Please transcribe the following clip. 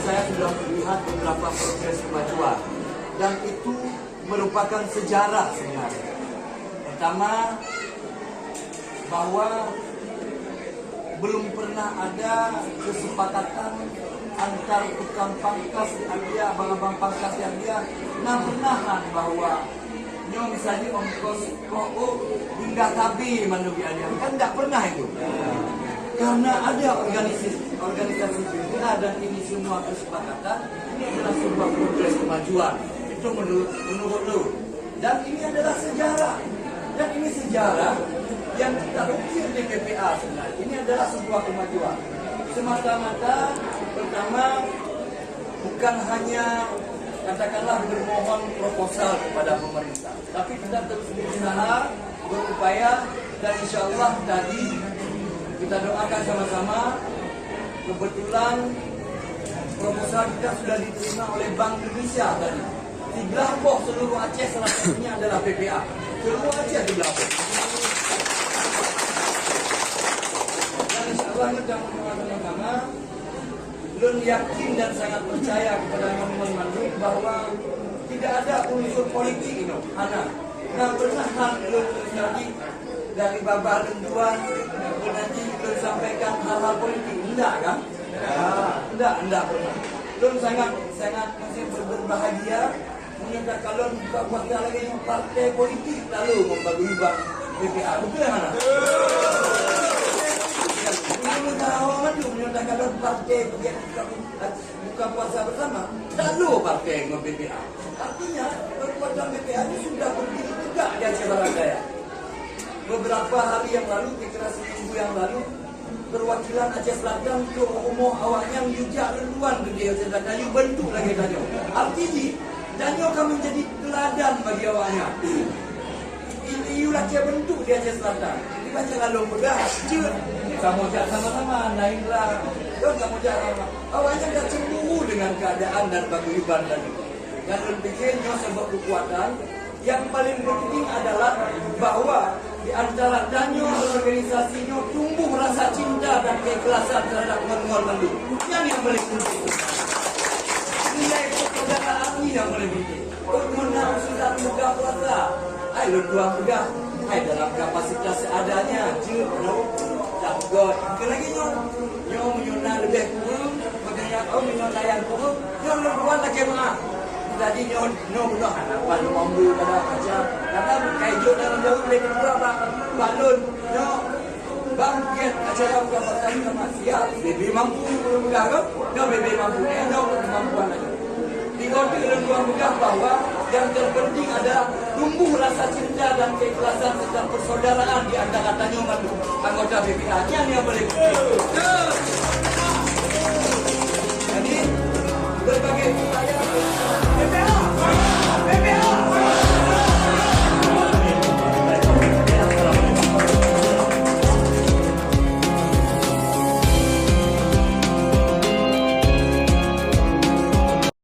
saya sudah melihat beberapa proses kemajuan dan itu merupakan sejarah sebenarnya. Pertama, bahwa belum pernah ada kesepakatan antar tukang pangkas yang dia, abang-abang pangkas yang dia nahan bahwa nyo misalnya ongkos kok hingga tabi manusia dia kan tidak pernah itu. Karena ada organisasi pimpinan dan ini semua kesepakatan, ini adalah sebuah progres kemajuan. Itu menurut lu. Dan ini adalah sejarah. Dan ini sejarah yang kita ukir di PPA sebenarnya. Ini adalah sebuah kemajuan. Semata-mata pertama bukan hanya katakanlah bermohon proposal kepada pemerintah, tapi kita terus berusaha, berupaya, dan insya Allah tadi kita doakan sama-sama. Kebetulan proposal kita sudah diterima oleh Bank Indonesia tadi. Di Belapok seluruh Aceh salah satunya adalah PPA. Seluruh Aceh di Belapok. Dan insya Allah kita sama-sama Lun yakin dan sangat percaya kepada teman-teman Mandung bahwa tidak ada unsur politik ini. Anak, nggak pernah Lun lagi dari Bapak Lun Tuan nanti Lun sampaikan hal-hal politik, enggak kan? Enggak pernah. Lun sangat masih berbahagia menyatakan Lun buka puasa lagi partai politik lalu membagi bank BPA. Betul ya mana? Kalau tahu Mandung menyatakan Lun partai buka puasa bersama, lalu partai dengan BPA. Artinya kekuatan BPA ini sudah berdiri tegak di Aceh Barat Daya. Beberapa hari yang lalu, kira-kira seminggu yang lalu, perwakilan Aceh Selatan ke umum awaknya menjejak leluan ke Aceh Selatan, you bentuk lagi Danyo. Artinya, Danyo akan menjadi teladan bagi awaknya. You Aceh bentuk di Aceh Selatan. Jadi macam lalu mudah, kamu jak sama-sama, naiklah. Kamu jak sama. Awaknya dah cemburu dengan keadaan dan paguyuban tadi. Dan berpikirnya sebab kekuatan. Yang paling penting adalah bahwa di antara Danyo organisasinya tumbuh rasa cinta dan keikhlasan terhadap teman-teman Mandung. Yang paling penting. Nilai persaudaraan ini yang paling penting. Menang sudah buka puasa. Ayo dua mudah. Ayo dalam kapasitas seadanya. Tak god. Lagi nyo menyuna lebih kurang. Bagaimana kau menyuna yang kurang. Nyo luar lagi maaf. Tadi nyo benar harapan mampu pada macam karena kayu dalam jauh boleh kedua balon nyo bangkit acara buka puasa sama siap lebih mampu mudah kan nyo lebih mampu nyo kemampuan aja di kota kedua mudah bahwa yang terpenting adalah tumbuh rasa cinta dan keikhlasan serta persaudaraan di antara Danyo Mandung anggota BPA yang boleh jadi berbagai upaya BPA